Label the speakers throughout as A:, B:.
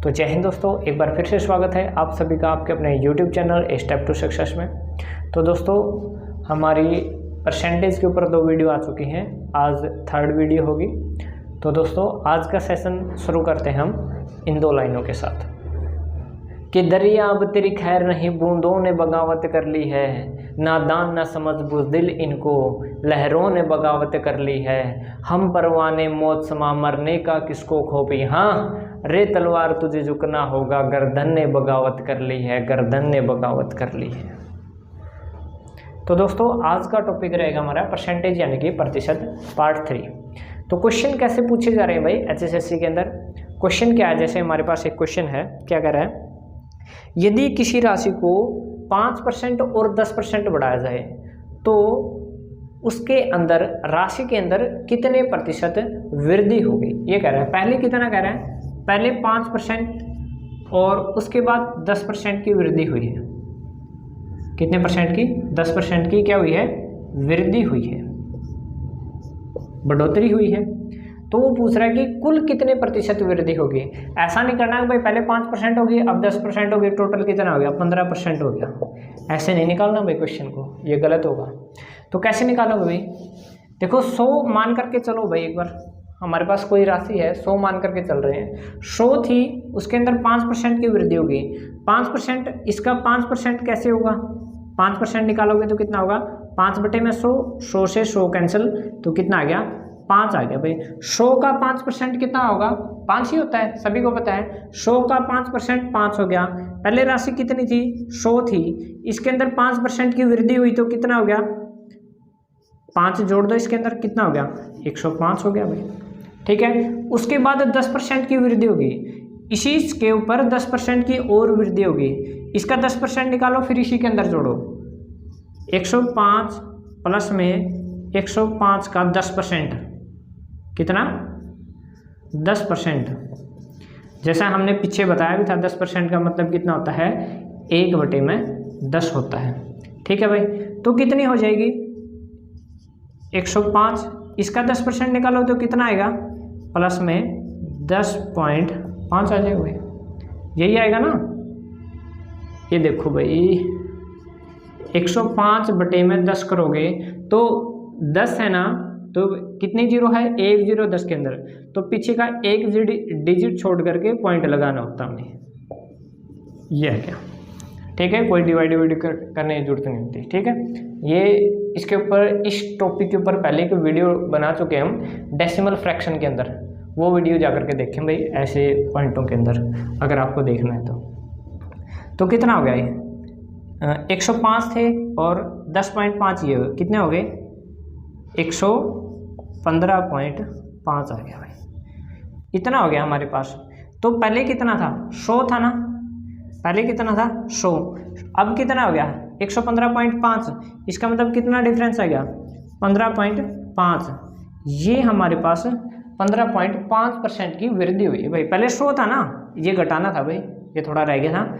A: तो जय हिंद दोस्तों, एक बार फिर से स्वागत है आप सभी का आपके अपने YouTube channel a step to success में। तो दोस्तों हमारी परसेंटेज के ऊपर 2 वीडियो आ चुकी हैं, आज 3rd वीडियो होगी। तो दोस्तों आज का सेशन शुरू करते हैं हम इन 2 लाइनों के साथ कि दरिया अब तेरी खैर नहीं, बूंदों ने बगावत कर ली है, नादान न समझ बुज़दिल इनको, लहरों ने बगावत कर ली है, हम परवाने मौत समा मरने का किसको खोपी, हाँ रे तलवार तुझे झुकना होगा, गर्दन ने बगावत कर ली है, गर्दन ने बगावत कर ली है। तो दोस्तों आज का टॉपिक रहेगा हमारा परसेंटेज यानी कि प्रतिशत पार्ट 3। तो क्वेश्चन कैसे पूछे जा रहे हैं भाई HSSC के अंदर? क्वेश्चन क्या है, जैसे हमारे पास एक क्वेश्चन है, क्या कह रहा है, यदि किसी राशि को 5% और 10% बढ़ाया जाए तो उसके अंदर राशि के अंदर कितने प्रतिशत वृद्धि होगी, ये कह रहा है। पहले कितना कह रहा है, पहले 5% और उसके बाद 10% की वृद्धि हुई है। कितने परसेंट की? 10% की क्या हुई है? वृद्धि हुई है, बढ़ोतरी हुई है। तो वो पूछ रहा है कि कुल कितने प्रतिशत वृद्धि होगी। ऐसा नहीं करना है भाई पहले 5% होगी अब 10% होगी, टोटल कितना हो गया? 15% हो गया। ऐसे नहीं निकालना भाई क्वेश्चन को, ये गलत होगा। तो कैसे निकालोगे भाई? देखो 100 मान करके चलो भाई, एक बार हमारे पास कोई राशि है 100 मान करके चल रहे हैं, 100 थी, उसके अंदर 5% की वृद्धि होगी। 5%, इसका 5% कैसे होगा? 5% निकालोगे तो कितना होगा? 5/100, 100 से 100 कैंसिल, तो कितना आ गया? 5 आ गया भाई। 100 का 5% कितना होगा? 5 ही होता है, सभी को पता है। 100 का 5% 5 हो गया। पहले राशि कितनी थी? 100 थी, इसके अंदर 5% की वृद्धि हुई तो कितना हो गया? 5 जोड़ दो, इसके अंदर कितना हो गया? 105 हो गया भाई। ठीक है, उसके बाद 10% की वृद्धि होगी, इसी के ऊपर 10% की और वृद्धि होगी। इसका 10% निकालो, फिर इसी के अंदर जोड़ो। 105 प्लस में 105 का 10%, कितना? 10%। जैसा हमने पीछे बताया भी था, 10% का मतलब कितना होता है? 1/10 होता है। ठीक है भाई, तो कितनी हो जाएगी? 105, इसका 10% निकालो तो कितना आएगा? प्लस में 10.5 आ जाएगा भाई, यही आएगा ना। ये देखो भाई 105/10 करोगे तो 10 है ना, तो कितनी जीरो है? 1 0 10 के अंदर, तो पीछे का एक डिजिट छोड़ करके पॉइंट लगाना होता हमें, यह है क्या। ठीक है, कोई डिवाइड करने की जरूरत नहीं होती। ठीक है, ये इसके ऊपर, इस टॉपिक के ऊपर पहले एक वीडियो बना चुके हैं हम डेसिमल फ्रैक्शन के अंदर, वो वीडियो जाकर के देखें भाई, ऐसे पॉइंटों के अंदर अगर आपको देखना है तो कितना हो गया ये? 105 थे और 10.5 ये कितने हो गए? 115.5 आ गया भाई, इतना हो गया हमारे पास। तो पहले कितना था? 100 था ना, पहले कितना था? 100, अब कितना हो गया? 115.5, इसका मतलब कितना डिफरेंस आ गया? 15.5। ये हमारे पास 15.5% की वृद्धि हुई है भाई। पहले 100 था ना, ये घटाना था भाई, ये थोड़ा रह गया था।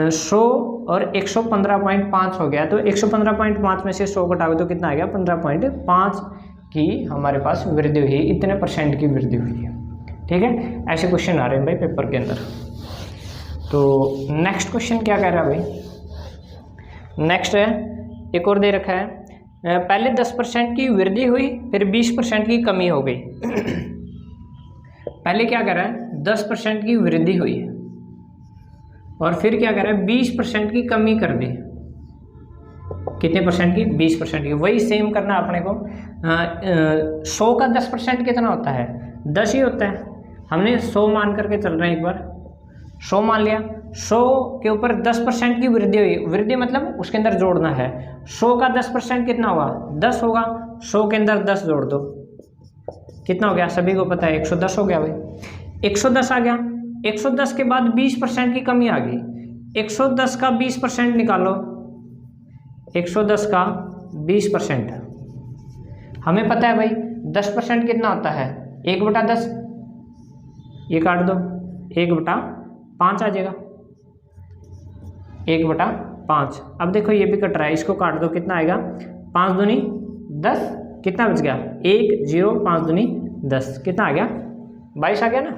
A: 100 और 115.5 हो गया, तो 115.5 में से 100 घटाओगे तो कितना आ गया? 15.5 की हमारे पास वृद्धि हुई है, इतने % की वृद्धि हुई है। ठीक है, ऐसे क्वेश्चन आ रहे हैं भाई पेपर के अंदर। तो नेक्स्ट क्वेश्चन क्या कह रहा है भाई? नेक्स्ट है, एक और दे रखा है, पहले 10% की वृद्धि हुई, फिर 20% की कमी हो गई। पहले क्या कह रहा है? 10% की वृद्धि हुई है और फिर क्या कह रहा है? 20% की कमी कर दी। कितने % की? 20% की। वही सेम करना अपने को। 100 का 10% कितना होता है? 10 ही होता है। हमने 100 मान करके चल रहे हैं, एक बार 100 मान लिया, 100 के ऊपर 10% की वृद्धि हुई। वृद्धि मतलब उसके अंदर जोड़ना है। 100 का 10% कितना होगा? 10 होगा। 100 के अंदर 10 जोड़ दो, कितना हो गया? सभी को पता है 110 हो गया भाई। 110 आ गया। 110 के बाद 20% की कमी आ गई। 110 का 20% निकालो। 110 का 20%, हमें पता है भाई 10% कितना होता है? 1/10, ये काट दो, 1/5 आ जाएगा, 1/5। अब देखो ये भी कट रहा है, इसको काट दो, कितना आएगा? 5 दूनी 10, कितना बच गया? 1 0, 5 दूनी 10, कितना आ गया? 22 आ गया ना।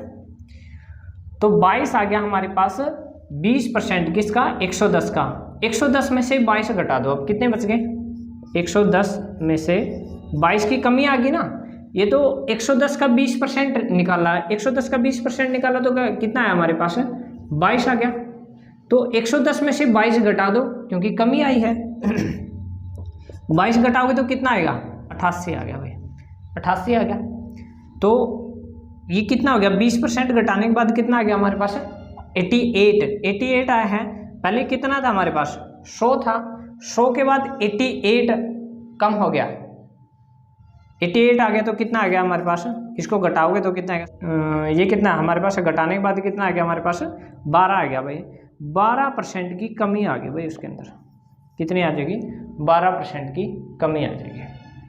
A: तो 22 आ गया हमारे पास 20% किसका, 110 का। 110 में से 22 घटा दो, अब कितने बच गए, 110 में से 22 की कमी आ गई ना। ये तो 110 का 20% निकाला है, 110 का 20% निकाला तो कितना है हमारे पास, 22 आ गया। तो 110 में से 22 घटा दो क्योंकि कमी आई है। 22 घटाओगे तो कितना आएगा, 88 आ गया भाई, 88 आ गया। तो ये कितना हो गया, 20% घटाने के बाद कितना आ गया हमारे पास, 88 आया है। पहले कितना था हमारे पास, 100 था, 100 के बाद 88 कम हो गया, 88 आ गया। तो कितना आ गया हमारे पास, इसको घटाओगे तो कितना आएगा, ये कितना हमारे पास घटाने के बाद कितना आ गया हमारे पास, 12 आ गया भाई। 12% की कमी आ गई भाई, उसके अंदर कितनी आ जाएगी, 12% की कमी आ जाएगी।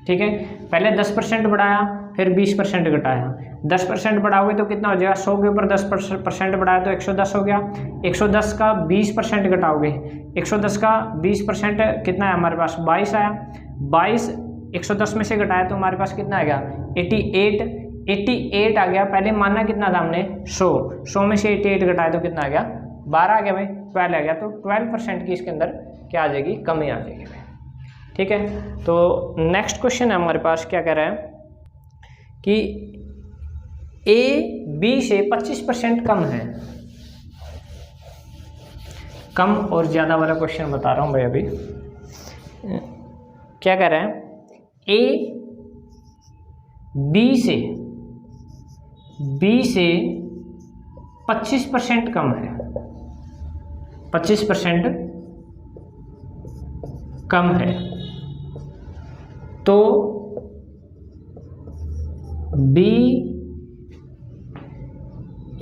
A: ठीक है, पहले 10% बढ़ाया, फिर 20% घटाया। 10% बढ़ाओगे तो कितना हो जाएगा, 100 के ऊपर 10% बढ़ाया तो 110 हो गया। 110 का 20% घटाओगे, 110 का 20% कितना है हमारे पास, 22 आया। 22 110 में से घटाया तो हमारे पास कितना आएगा, 88 आ गया। पहले मानना कितना था हमने, 100 में से 88 घटाया तो कितना आ गया, 12 आ गया भाई, 12 आ गया। तो 12% की इसके अंदर क्या आ जाएगी, कमी आ जाएगी भाई। ठीक है, तो नेक्स्ट क्वेश्चन है हमारे पास, क्या कह रहा है कि ए बी से 25% कम है। कम और ज़्यादा वाला क्वेश्चन बता रहा हूँ भाई अभी। क्या कह रहा है, ए बी से 25% कम है, 25% कम है। तो बी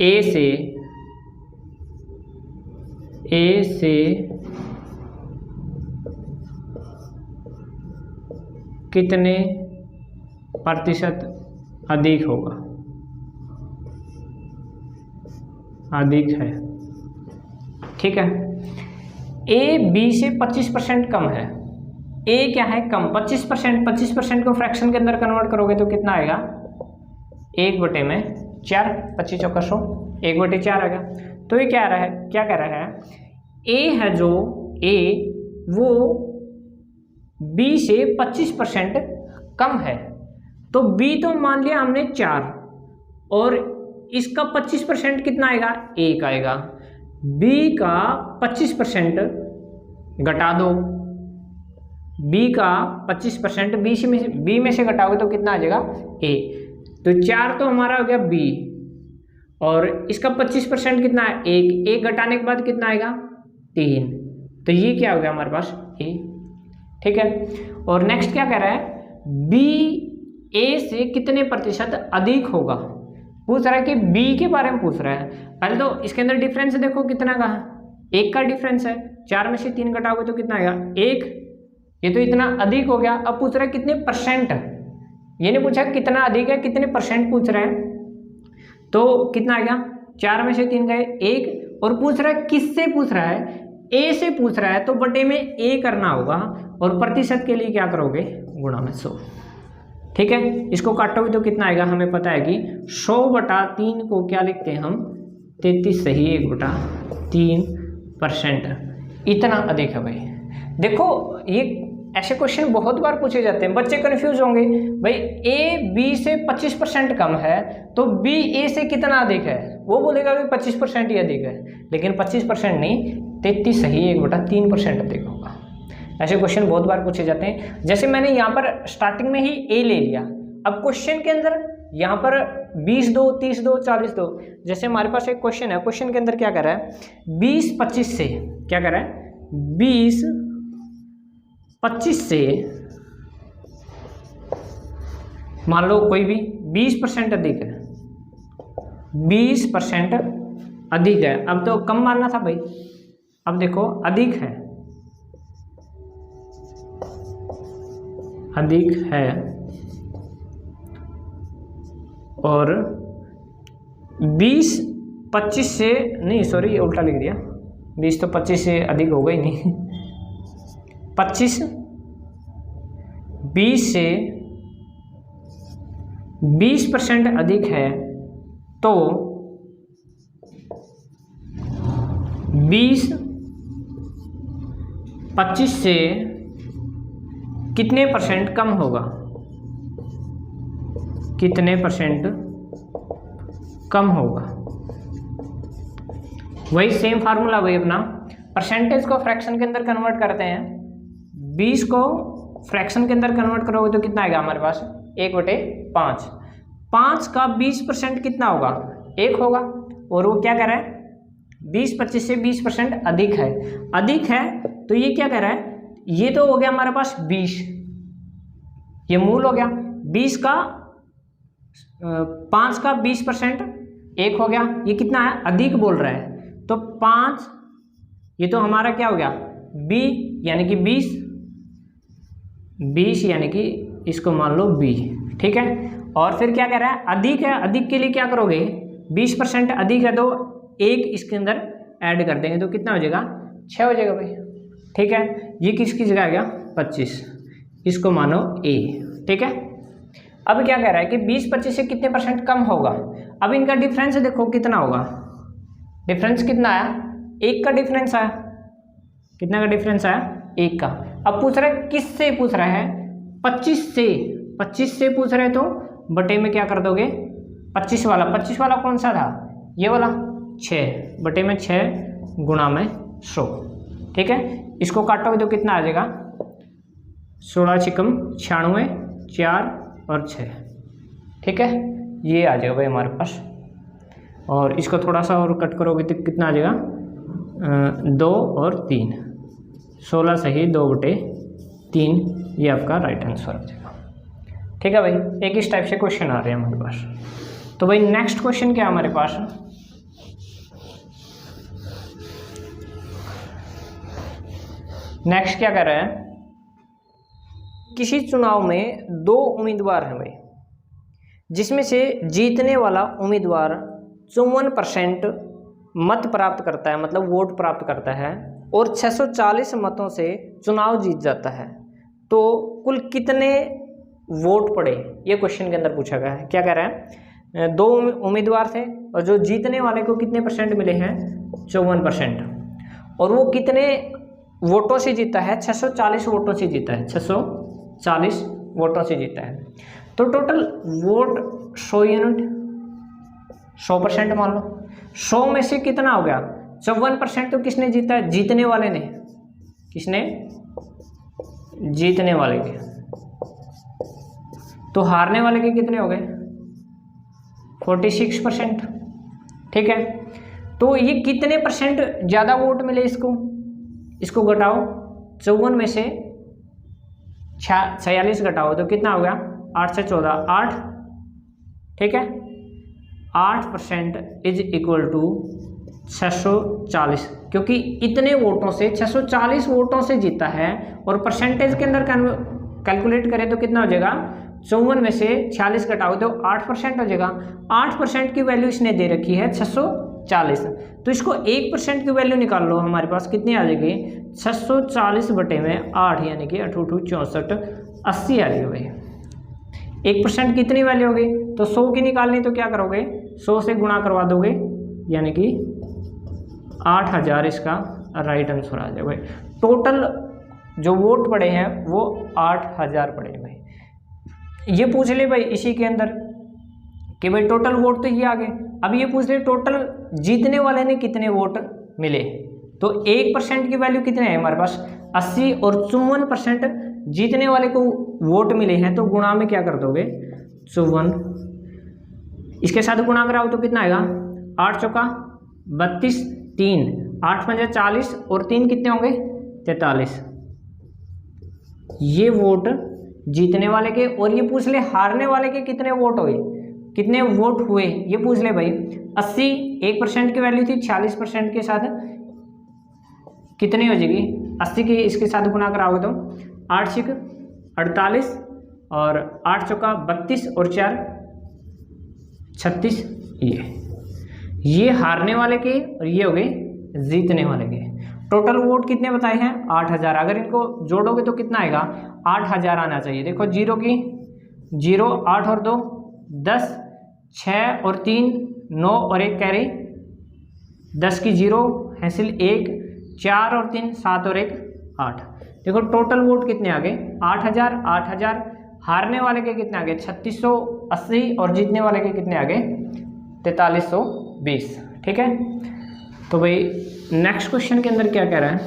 A: ए से कितने प्रतिशत अधिक होगा, अधिक है। ठीक है, ए बी से 25% कम है। ए क्या है, कम, 25% को फ्रैक्शन के अंदर कन्वर्ट करोगे तो कितना आएगा, 1/4, 25 चौका 100, 1/4 आ गया। तो ये क्या कह रहा है, ए है जो ए वो बी से 25% कम है। तो बी तो मान लिया हमने 4 और इसका 25% कितना आएगा, 1 आएगा। बी का 25% घटा दो, बी का 25% बी में से घटाओगे तो कितना आ जाएगा, ए। तो 4 तो हमारा हो गया बी और इसका 25% कितना है, 1। 1 घटाने के बाद कितना आएगा, 3। तो ये क्या हो गया हमारे पास, ए। ठीक है, और नेक्स्ट क्या कह रहा है, बी ए से कितने प्रतिशत अधिक होगा। पूछ रहा है कि बी के बारे में पूछ रहा है। पहले तो इसके अंदर डिफरेंस देखो कितना का है, 1 का डिफरेंस है। 4 में से 3 घटाओगे तो कितना आएगा, 1। ये तो इतना अधिक हो गया। अब पूछ रहा है कितने परसेंट, ये नहीं पूछा कितना अधिक है, कितने परसेंट पूछ रहा है। तो कितना आएगा, 4 में से 3 गए 1, और पूछ रहा है किससे पूछ रहा है, ए से पूछ रहा है। तो बटे में ए करना होगा और प्रतिशत के लिए क्या करोगे, गुणा में 100। ठीक है, इसको काटोगे तो कितना आएगा, हमें पता है कि 100/3 को क्या लिखते हैं हम, 33 सही 1/3%। इतना अधिक है भाई। देखो ये ऐसे क्वेश्चन बहुत बार पूछे जाते हैं, बच्चे कंफ्यूज होंगे भाई। ए बी से 25% कम है तो बी ए से कितना अधिक है, वो बोलेगा कि 25% ही अधिक है, लेकिन 25% नहीं, 33 सही 1/3% अधिक होगा। ऐसे क्वेश्चन बहुत बार पूछे जाते हैं। जैसे मैंने यहाँ पर स्टार्टिंग में ही ए ले लिया, अब क्वेश्चन के अंदर यहाँ पर 20 दो, 30 दो, 40 दो। जैसे हमारे पास एक क्वेश्चन है, क्वेश्चन के अंदर क्या कर रहा है, 20-25 से क्या कर रहा है, 20-25 से मान लो कोई भी 20% अधिक है, 20% अधिक है। अब तो कम मानना था भाई, अब देखो अधिक है, अधिक है। और 20-25 से नहीं, सॉरी उल्टा लिख दिया, 20 तो 25 से अधिक होगा ही नहीं। 20 से 20% अधिक है तो 25 से कितने परसेंट कम होगा, कितने परसेंट कम होगा। वही सेम फार्मूला भाई अपना, परसेंटेज को फ्रैक्शन के अंदर कन्वर्ट करते हैं। 20 को फ्रैक्शन के अंदर कन्वर्ट करोगे तो कितना आएगा हमारे पास, 1/5। 5 का 20% कितना होगा, 1 होगा। और वो क्या कह रहा है, 20-25 से 20% अधिक है। अधिक है तो ये क्या कह रहा है, ये तो हो गया हमारे पास 20, ये मूल हो गया। 20 का 5 का 20% 1 हो गया। ये कितना है, अधिक बोल रहा है। तो 5, ये तो हमारा क्या हो गया, b यानी कि 20 यानी कि इसको मान लो b, ठीक है। और फिर क्या कह रहा है, अधिक है, अधिक के लिए क्या करोगे, 20% अधिक है तो 1 इसके अंदर ऐड कर देंगे तो कितना हो जाएगा, 6 हो जाएगा भाई, ठीक है। ये किसकी जगह आ गया, 25, इसको मानो a, ठीक है। अब क्या कह रहा है कि 20-25 से कितने परसेंट कम होगा। अब इनका डिफरेंस देखो कितना होगा, डिफरेंस कितना आया, 1 का डिफरेंस आया। कितना का डिफरेंस आया, 1 का। अब पूछ रहा है किस से पूछ रहा है, 25 से। 25 से पूछ रहे तो बटे में क्या कर दोगे, 25 वाला। 25 वाला कौन सा था, ये वाला, 6 बटे में 6 गुणा में 100, ठीक है। इसको काटोगे तो कितना आ जाएगा, 16 छिकम 96, 4 और 6, ठीक है। ये आ जाएगा भाई हमारे पास। और इसको थोड़ा सा और कट करोगे तो कितना आ जाएगा, 2 और 3, 16 सही 2/3, ये आपका राइट आंसर आ जाएगा, ठीक है भाई। एक इस टाइप से क्वेश्चन आ रहे हैं हमारे पास। तो भाई नेक्स्ट क्वेश्चन क्या है हमारे पास, नेक्स्ट क्या कह रहे हैं, किसी चुनाव में 2 उम्मीदवार हैं भाई, जिसमें से जीतने वाला उम्मीदवार 54% मत प्राप्त करता है, मतलब वोट प्राप्त करता है, और 640 मतों से चुनाव जीत जाता है, तो कुल कितने वोट पड़े, ये क्वेश्चन के अंदर पूछा गया है। क्या कह रहा है, 2 उम्मीदवार थे और जो जीतने वाले को कितने परसेंट मिले हैं, 54%, और वो कितने वोटों से जीता है, 640 वोटों से जीता है, 640 वोटों से जीता है। तो टोटल वोट 100 यूनिट, 100% मान लो। 100 में से कितना हो गया, 54% तो किसने जीता है, जीतने वाले ने। किसने, जीतने वाले के। तो हारने वाले के कितने हो गए, 46%, ठीक है। तो ये कितने परसेंट ज़्यादा वोट मिले इसको घटाओ, 54 में से 46 घटाओ तो कितना हो गया, 8 से 14, 8, ठीक है। 8% इज इक्वल टू 640, क्योंकि इतने वोटों से 640 वोटों से जीता है। और परसेंटेज के अंदर कैलकुलेट करें तो कितना हो जाएगा, 54 में से 46 घटाओ तो 8% हो जाएगा। 8% की वैल्यू इसने दे रखी है 640, तो इसको 1% की वैल्यू निकाल लो, हमारे पास कितनी आ जाएगी, 640 बटे में 8 यानी कि 8 8 64, 80 आ जाएगी भाई। 1% कितनी वैल्यू होगी, तो 100 की निकालनी तो क्या करोगे, 100 से गुणा करवा दोगे, यानी कि 8000 इसका राइट आंसर आ जाएगा भाई। टोटल जो वोट पड़े हैं वो 8000 पड़े हैं भाई। ये पूछ ले भाई इसी के अंदर कि भाई टोटल वोट तो ये आ गए। अब ये पूछ ले टोटल जीतने वाले ने कितने वोट मिले, तो 1% की वैल्यू कितने है हमारे पास, 80, और 54% जीतने वाले को वोट मिले हैं, तो गुणा में क्या कर दोगे, 54, इसके साथ गुणा कराओ तो कितना आएगा, 8 चौका 32, 3, 8 पंजे 40 और 3 कितने होंगे, 43। ये वोट जीतने वाले के। और ये पूछ ले हारने वाले के कितने वोट हुए, कितने वोट हुए, ये पूछ ले भाई। 80 1% की वैल्यू थी, 46% के साथ कितनी हो जाएगी, 80 की इसके साथ गुणा कराओगे तो 8 छिक 48 और 8 चौका 32 और 4 36। ये हारने वाले के और ये हो गए जीतने वाले के। टोटल वोट कितने बताए हैं, 8000। अगर इनको जोड़ोगे तो कितना आएगा, 8000 आना चाहिए। देखो 0 की 0, 8 और 2 10, 6 और 3 9 और 1 कैरी, 10 की 0 हैंसिल 1, 4 और 3, 7 और 1, 8। देखो टोटल वोट कितने आ गए 8000, 8000। हारने वाले के कितने आ गए 3680 और जीतने वाले के कितने आ गए 4320। ठीक है, तो भाई नेक्स्ट क्वेश्चन के अंदर क्या कह रहा है,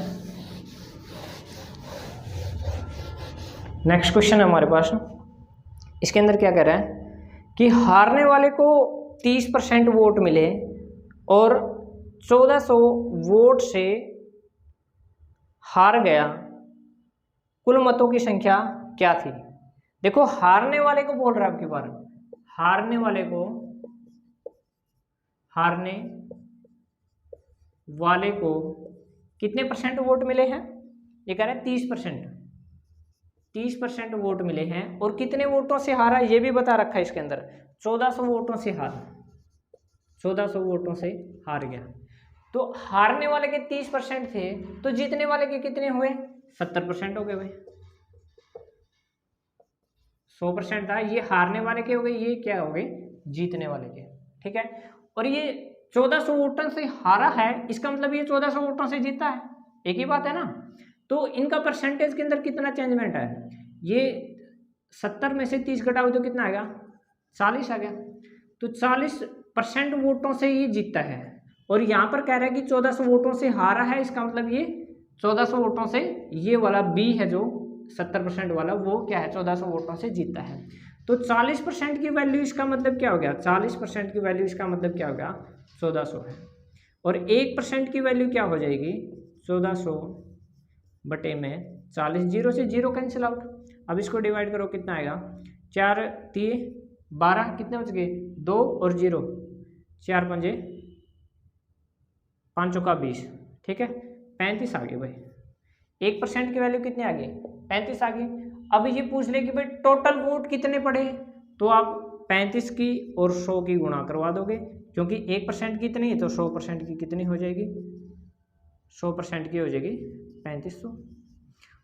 A: नेक्स्ट क्वेश्चन है हमारे पास, इसके अंदर क्या कह रहा है कि हारने वाले को 30% वोट मिले और 1400 वोट से हार गया, कुल मतों की संख्या क्या थी। देखो हारने वाले को बोल रहा है आपकी बार, हारने वाले को कितने परसेंट वोट मिले हैं, ये कह रहे हैं 30% वोट मिले हैं और कितने वोटों से हारा ये भी बता रखा है इसके अंदर, 1400 वोटों से हारा, 1400 वोटों से हार गया। तो हारने वाले के 30% थे तो जीतने वाले के कितने हुए 70% हो गए भाई। 100% था, ये हारने वाले के हो गए, ये क्या हो गए जीतने वाले के। ठीक है, और ये 1400 वोटों से हारा है, इसका मतलब ये 1400 वोटों से जीता है, एक ही बात है ना। तो इनका परसेंटेज के अंदर कितना चेंजमेंट है, ये 70 में से 30 घटाओ तो कितना आ गया 40 आ गया। तो 40% वोटों से ये जीतता है और यहाँ पर कह रहा है कि 1400 वोटों से हारा है, इसका मतलब ये 1400 वोटों से ये वाला बी है जो 70% वाला, वो क्या है 1400 वोटों से जीतता है। तो 40% की वैल्यू इसका मतलब क्या हो गया, 40% की वैल्यू इसका मतलब क्या हो गया 1400 है। और 1% की वैल्यू क्या हो जाएगी 1400 बटे में 40, 0 से 0 कैंसिल आउट। अब इसको डिवाइड करो कितना आएगा 4 3 12, कितने बच गए 2 और 0, 4 पंजे 5 का 20। ठीक है, 35 आ गए भाई। 1% की वैल्यू कितने आ गई 35 आ गई। अब ये पूछ ले कि भाई टोटल वोट कितने पड़े, तो आप 35 की और 100 की गुणा करवा दोगे, क्योंकि 1% की इतनी है तो 100% की कितनी हो जाएगी 100% की हो जाएगी 3500।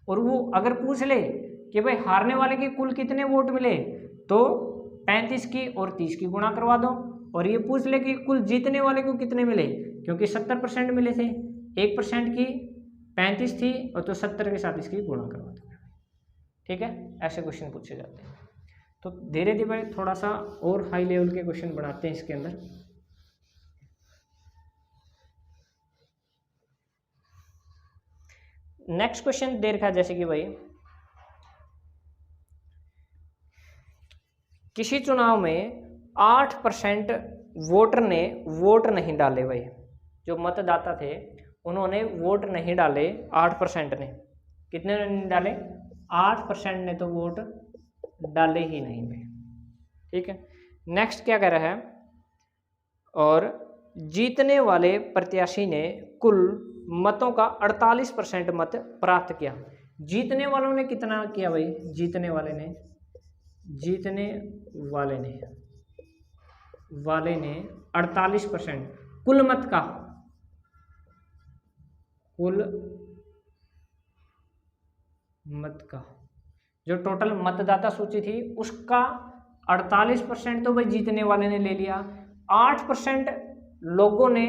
A: और वो अगर पूछ ले कि भाई हारने वाले के कुल कितने वोट मिले, तो 35 की और 30 की गुणा करवा दो। और ये पूछ ले कि कुल जीतने वाले को कितने मिले, क्योंकि 70% मिले थे, 1% की 35 थी और तो 70 के साथ इसकी गुणा करवा दो। ठीक है, ऐसे क्वेश्चन पूछे जाते हैं। तो धीरे धीरे भाई थोड़ा सा और हाई लेवल के क्वेश्चन बनाते हैं इसके अंदर। नेक्स्ट क्वेश्चन दे रखा है जैसे कि भाई किसी चुनाव में 8% वोटर ने वोट नहीं डाले, भाई जो मतदाता थे उन्होंने वोट नहीं डाले, 8% ने, कितने ने नहीं डाले 8% ने तो वोट डाले ही नहीं भाई। ठीक है, नेक्स्ट क्या कह रहा है, और जीतने वाले प्रत्याशी ने कुल मतों का 48% मत प्राप्त किया। जीतने वालों ने कितना किया भाई, जीतने वाले ने 48% कुल मत का, जो टोटल मतदाता सूची थी उसका 48% तो भाई जीतने वाले ने ले लिया। 8% लोगों ने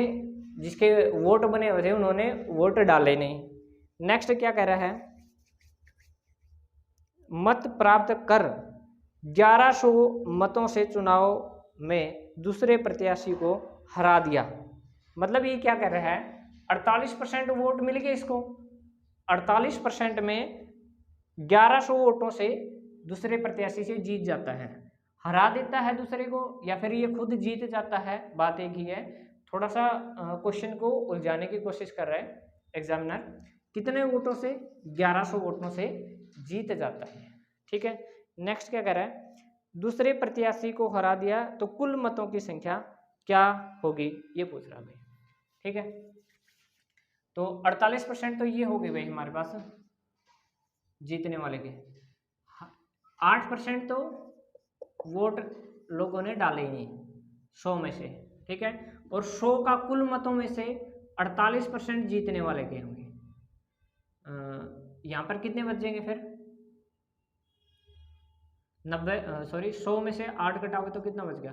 A: जिसके वोट बने हुए थे उन्होंने वोट डाले नहीं। नेक्स्ट क्या कह रहा है, मत प्राप्त कर 1100 मतों से चुनाव में दूसरे प्रत्याशी को हरा दिया। मतलब ये क्या कह रहा है, 48% वोट मिल गए इसको, 48% में 1100 वोटों से दूसरे प्रत्याशी से जीत जाता है, हरा देता है दूसरे को, या फिर ये खुद जीत जाता है, बात एक ही है। थोड़ा सा क्वेश्चन को उलझाने की कोशिश कर रहा है एग्जामिनर, कितने वोटों से 1100 वोटों से जीत जाता है। ठीक है, नेक्स्ट क्या कह रहा है, दूसरे प्रत्याशी को हरा दिया तो कुल मतों की संख्या क्या होगी, ये पूछ रहा है भाई। ठीक है, तो 48% तो ये हो गई भाई हमारे पास जीतने वाले के, 8% तो वोट लोगों ने डाले ही नहीं 100 में से। ठीक है, और 100 का कुल मतों में से 48% जीतने वाले के होंगे। यहाँ पर कितने बच जाएंगे फिर 100 में से 8 घटाओगे तो कितना बच गया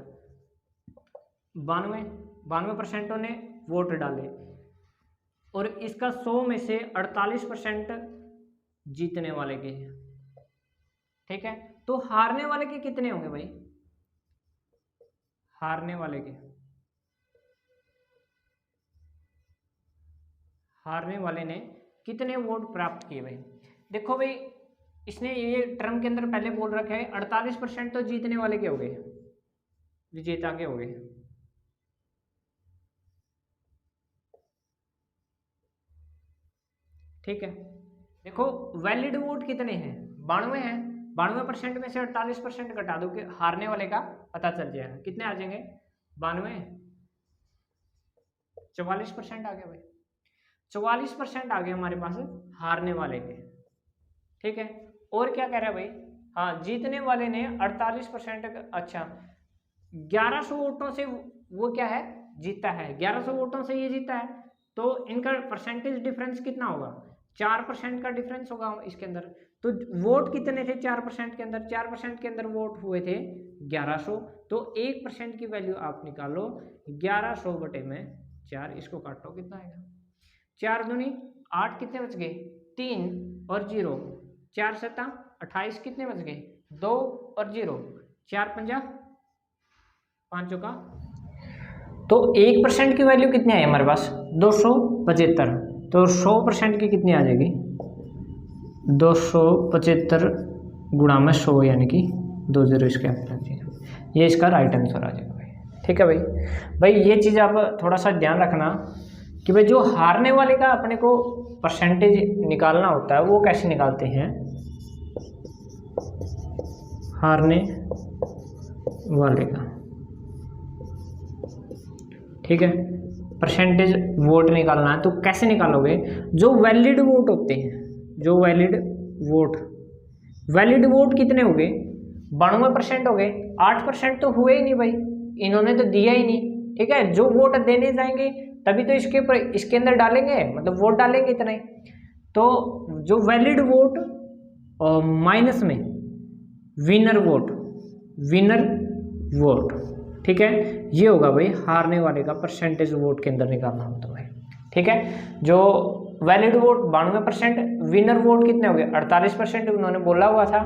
A: 92% ने वोट डाले। और इसका 100 में से 48% जीतने वाले के हैं। ठीक है, तो हारने वाले के कितने होंगे भाई? हारने वाले ने कितने वोट प्राप्त किए भाई? देखो भाई, इसने ये टर्म के अंदर पहले बोल रखा है 48% तो जीतने वाले के हो गए, विजेता के हो गए। ठीक है, देखो वैलिड वोट कितने हैं? 92 हैं। 92% में से 48% घटा दो कि हारने वाले का पता चल जाएगा। कितने आ जाएंगे? 92, 44% आ गया भाई। 44% आ गए हमारे पास हारने वाले के। ठीक है, और क्या कह रहा है भाई? हाँ, जीतने वाले ने 48%। अच्छा, 1100 वोटों से वो क्या है? जीता है। 1100 वोटों से ये जीता है, तो इनका परसेंटेज डिफरेंस कितना होगा? 4% का डिफरेंस होगा इसके अंदर। तो वोट कितने थे 4% के अंदर? 4% के अंदर वोट हुए थे 1100, तो 1% की वैल्यू आप निकालो। 1100 बटे में 4, इसको काटो, कितना आएगा? 4 दूनी 8, कितने बच गए? 3 और 0, 4 7 28, कितने बच गए? 2 और 0, 4 5 5 का। तो 1% की वैल्यू कितनी आई हमारे पास? 275। तो 100% की कितनी आ जाएगी? 275 गुणा में 100, यानी कि 2 0 इसके अंदर। ये इसका राइट आंसर आ जाएगा भाई। ठीक है भाई, ये चीज़ आप थोड़ा सा ध्यान रखना कि भाई जो हारने वाले का अपने को परसेंटेज निकालना होता है, वो कैसे निकालते हैं? हारने वाले का, ठीक है, परसेंटेज वोट निकालना है। तो कैसे निकालोगे? जो वैलिड वोट होते हैं, जो वैलिड वोट कितने हो गए? 92% हो गए। 8% तो हुए ही नहीं भाई, इन्होंने तो दिया ही नहीं। ठीक है, जो वोट देने जाएंगे तभी तो इसके अंदर डालेंगे, मतलब वोट डालेंगे इतना ही। तो जो वैलिड वोट और माइनस में विनर वोट, ठीक है, ये होगा भाई हारने वाले का परसेंटेज वोट के अंदर निकालना होता है भाई। ठीक है, जो वैलिड वोट 92%, विनर वोट कितने हो गए? 48% उन्होंने बोला हुआ था,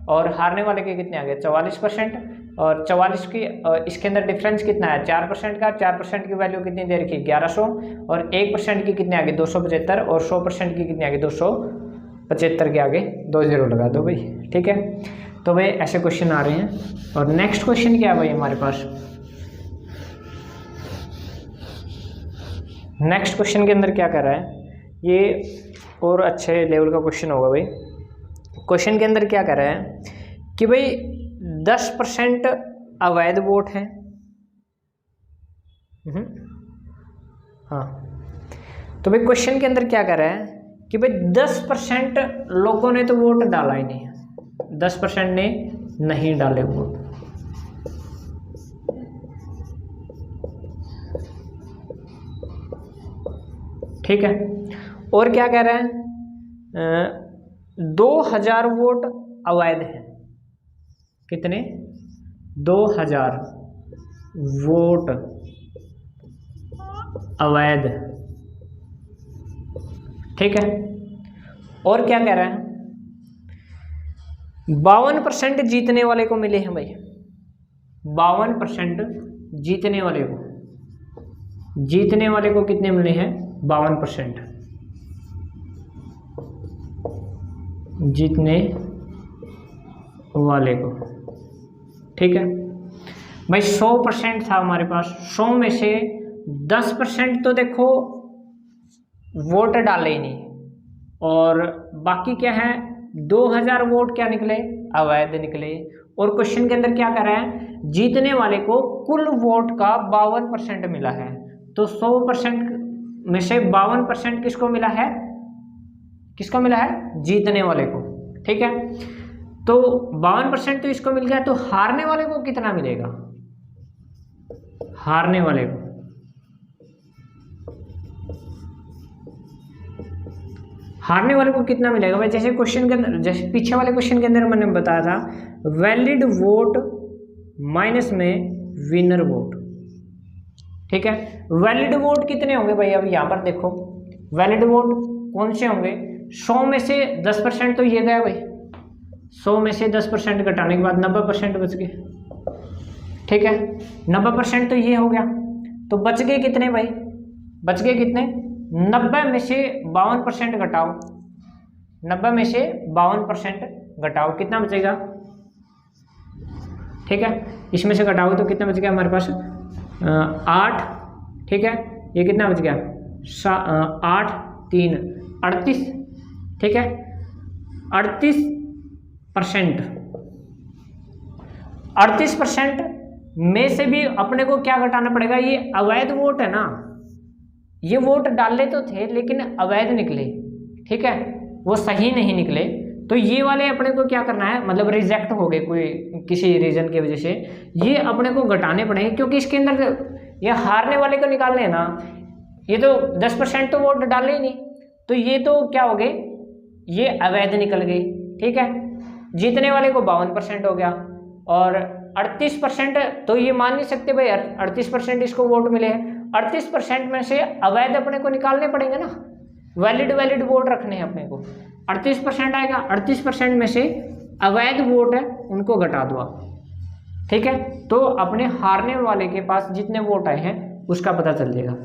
A: और हारने वाले के कितने आ गए? 44%। और 44 की इसके अंदर डिफरेंस कितना है? 4% का। 4% की वैल्यू कितनी दे रखी है? 1100। और 1% की कितने आ गए? 275। और 100% की कितनी आ गई? 275 के आगे 2 0 लगा दो भाई। ठीक है, तो भाई ऐसे क्वेश्चन आ रहे हैं। और नेक्स्ट क्वेश्चन क्या है भाई हमारे पास? नेक्स्ट क्वेश्चन के अंदर क्या कर रहा है? ये और अच्छे लेवल का क्वेश्चन होगा भाई। क्वेश्चन के अंदर क्या कर रहा है कि भाई 10% अवैध वोट है। हाँ, तो भाई क्वेश्चन के अंदर क्या कर रहा है कि भाई 10% लोगों ने तो वोट डाला ही नहीं है, 10% ने नहीं डाले वोट। ठीक है, और क्या कह रहे हैं? 2000 वोट अवैध हैं। कितने? 2000 वोट अवैध। ठीक है, और क्या कह रहा है? 52% जीतने वाले को मिले हैं भाई। 52% जीतने वाले को कितने मिले हैं? 52% जीतने वाले को। ठीक है भाई, 100% था हमारे पास। 100 में से 10% तो देखो वोट डाले ही नहीं, और बाकी क्या है? 2000 वोट क्या निकले? अवैध निकले। और क्वेश्चन के अंदर क्या कर रहा है? जीतने वाले को कुल वोट का 52% मिला है। तो 100% में से 52% किसको मिला है? किसको मिला है? जीतने वाले को। ठीक है, तो 52% तो इसको मिल गया, तो हारने वाले को कितना मिलेगा? हारने वाले को कितना मिलेगा भाई? जैसे क्वेश्चन के अंदर, जैसे पीछे वाले क्वेश्चन के अंदर मैंने बताया था, वैलिड वोट माइनस में विनर वोट। ठीक है, वैलिड वोट कितने होंगे भाई? अब यहाँ पर देखो, वैलिड वोट कौन से होंगे? 100 में से 10% तो ये गया भाई, 100 में से 10% घटाने के बाद 90% बच गए, ठीक है। 90% तो ये हो गया, तो बच गए कितने भाई? बच गए कितने? 90 में से 52% घटाओ, 90 में से 52% घटाओ, कितना बचेगा? ठीक है, इसमें से घटाओगे तो कितना बच गया हमारे पास? 8, ठीक है। ये कितना बच गया? 8 3 38, ठीक है। 38%, 38% में से भी अपने को क्या घटाना पड़ेगा? ये अवैध वोट है ना, ये वोट डाले तो थे लेकिन अवैध निकले, ठीक है, वो सही नहीं निकले, तो ये वाले अपने को क्या करना है, मतलब रिजेक्ट हो गए कोई किसी रीजन की वजह से, ये अपने को घटाने पड़ेंगे, क्योंकि इसके अंदर ये हारने वाले को निकालने हैं ना, ये तो 10% तो वोट डाले ही नहीं, तो ये तो क्या हो गए, ये अवैध निकल गई, ठीक है। जीतने वाले को 52% हो गया, और 38% तो ये मान नहीं सकते भाई 38% इसको वोट मिले हैं, 38% में से अवैध अपने को निकालने पड़ेंगे ना, वैलिड वोट रखने हैं अपने को। 38% आएगा, 38% में से अवैध वोट है उनको घटा दो आप, ठीक है, तो अपने हारने वाले के पास जितने वोट आए हैं उसका पता चल जाएगा।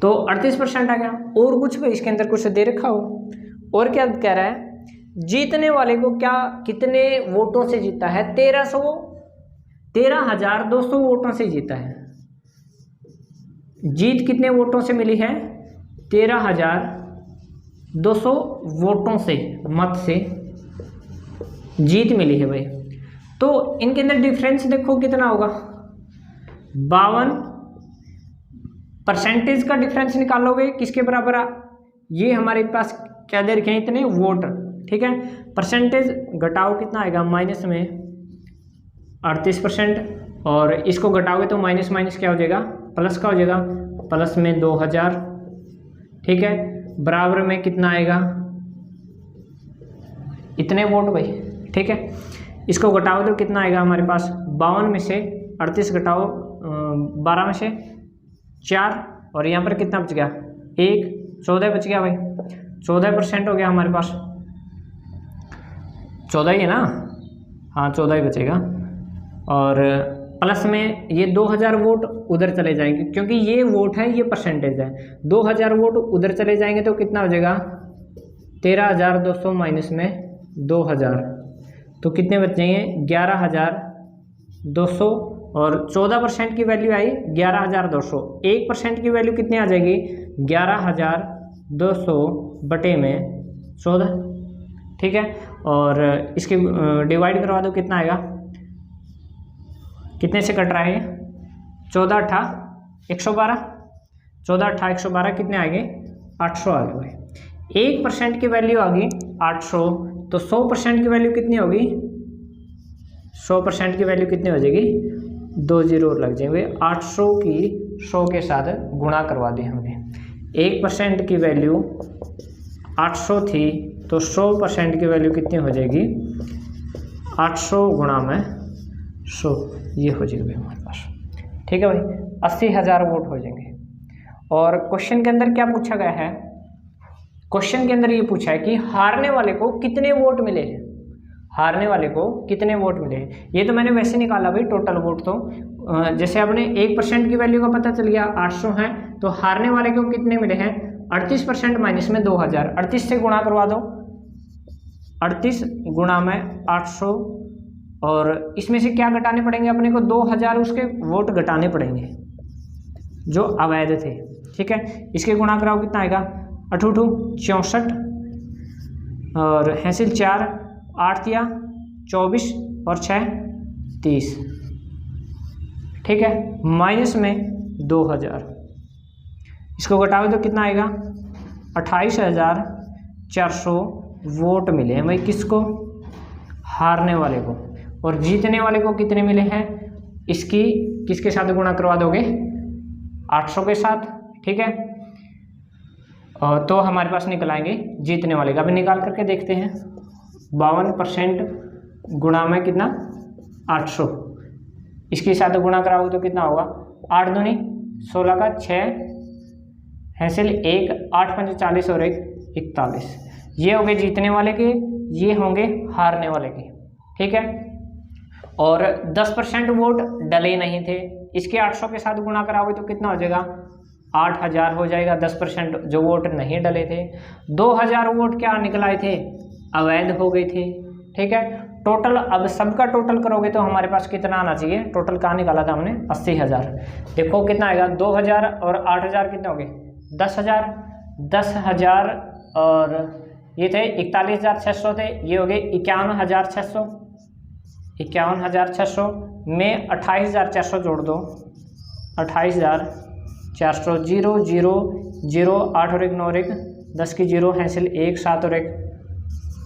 A: तो 38% आ गया। और कुछ भाई इसके अंदर कुछ दे रखा हो, और क्या कह रहा है? जीतने वाले को क्या कितने वोटों से जीता है? 13,200 वोटों से जीता है। जीत कितने वोटों से मिली है? 13,200 वोटों से, मत से जीत मिली है भाई। तो इनके अंदर डिफरेंस देखो कितना होगा, 52% का डिफरेंस निकालोगे किसके बराबर आ? ये हमारे पास क्या दे रखे हैं? इतने वोट, ठीक है। परसेंटेज घटाओ कितना आएगा? माइनस में 38%, और इसको घटाओगे तो माइनस माइनस क्या हो जाएगा? प्लस का हो जाएगा, प्लस में 2000, ठीक है, बराबर में कितना आएगा? इतने वोट भाई, ठीक है। इसको घटाओ तो कितना आएगा हमारे पास? 52 में से 38 घटाओ 12 में से 4, और यहाँ पर कितना बच गया? 1, 14 बच गया भाई, 14% हो गया हमारे पास, 14 ही है ना, हाँ 14 ही बचेगा। और प्लस में ये 2000 वोट उधर चले जाएंगे, क्योंकि ये वोट है, ये परसेंटेज है, 2000 वोट उधर चले जाएंगे तो कितना हो जाएगा? 13,200 माइनस में 2000, तो कितने बच जाएंगे? 11,200, और 14% की वैल्यू आई 11,200, 1% की वैल्यू कितनी आ जाएगी? 11,200 बटे में 14, ठीक है। और इसके डिवाइड करवा दो, कितना आएगा? कितने से कट रहा है? 14 8 112, 14 8 112 कितने आ गए? 800 आ गए भाई। 1% की वैल्यू आ गई 800, तो 100% की वैल्यू कितनी होगी? 100% की वैल्यू कितनी हो जाएगी? 2 जीरो लग जाएंगे। 800 की 100 के साथ गुणा करवा दी हमने। 1% की वैल्यू 800 थी, तो 100% की वैल्यू कितनी हो जाएगी? 800 गुणा में 100, ये हो जाएगी हमारे पास, ठीक है भाई। 80,000 वोट हो जाएंगे। और क्वेश्चन के अंदर क्या पूछा गया है? क्वेश्चन के अंदर ये पूछा है कि हारने वाले को कितने वोट मिले हैं, हारने वाले को कितने वोट मिले हैं। ये तो मैंने वैसे निकाला भाई टोटल वोट, तो जैसे आपने 1% की वैल्यू का पता चल गया 800 है, तो हारने वाले को कितने मिले हैं? 38% माइनस में 2000, 38 से गुणा करवा दो, 38 गुणा में 800, और इसमें से क्या घटाने पड़ेंगे अपने को? 2000 उसके वोट घटाने पड़ेंगे जो अवैध थे, ठीक है। इसके गुणा कराओ, कितना आएगा? 8 8 64, और हैंसिल 4 8 या 24, और 6 30, ठीक है, माइनस में 2000, इसको घटाओ तो कितना आएगा? 28,400 वोट मिले हैं भाई, किसको? हारने वाले को। और जीतने वाले को कितने मिले हैं? इसकी किसके साथ गुणा करवा दोगे? 800 के साथ, ठीक है। तो हमारे पास निकल आएंगे जीतने वाले का। अभी निकाल करके देखते हैं। 52% गुणा में कितना? 800, इसके साथ गुणा कराओगे तो कितना होगा? 8 दूनी 16 का 6 हैंसिल 1, 8 पंजे 40 और 1 41। ये हो गए जीतने वाले के, ये होंगे हारने वाले के, ठीक है। और 10% वोट डले नहीं थे, इसके 800 के साथ गुणा कराओगे तो कितना हो जाएगा, 8000 हो जाएगा। 10% जो वोट नहीं डले थे, 2000 वोट क्या निकल आए थे, अवैध हो गए थे, ठीक है। टोटल अब सबका टोटल करोगे तो हमारे पास कितना आना चाहिए, टोटल कहाँ निकाला था हमने, 80,000। देखो कितना आएगा, 2000 और 8000 कितने हो गए, 10,000। 10,000 और ये थे 41,600 थे, ये हो गए 51,600। 51,600 में 28,400 जोड़ दो, 28,400। 0 0 0 8 और 1 9 और 1 10 की 0, हैंसिल 1 7 और 1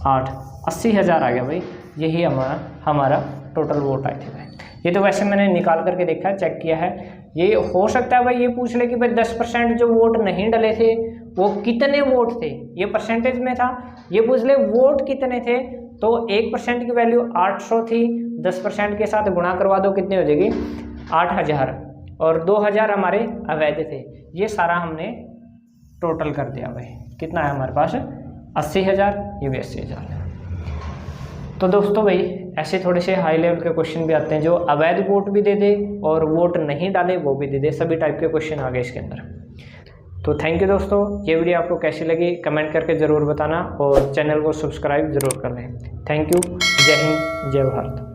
A: 8, 80,000 आ गया भाई। यही हमारा टोटल वोट आए थे भाई। ये तो वैसे मैंने निकाल करके देखा है, चेक किया है। ये हो सकता है भाई ये पूछ ले कि भाई 10% जो वोट नहीं डले थे वो कितने वोट थे, ये परसेंटेज में था। ये पूछ ले वोट कितने थे, तो 1% की वैल्यू 800 थी, 10% के साथ गुणा करवा दो, कितनी हो जाएगी 8,000, और 2,000 हमारे अवैध थे। ये सारा हमने टोटल कर दिया भाई। कितना है हमारे पास, 80,000, ये भी 80,000 है। तो दोस्तों भाई ऐसे थोड़े से हाई लेवल के क्वेश्चन भी आते हैं जो अवैध वोट भी दे दे और वोट नहीं डाले वो भी दे दे, सभी टाइप के क्वेश्चन आ गए इसके अंदर। तो थैंक यू दोस्तों, ये वीडियो आपको कैसी लगी कमेंट करके ज़रूर बताना और चैनल को सब्सक्राइब ज़रूर कर लें। थैंक यू, जय हिंद, जय भारत।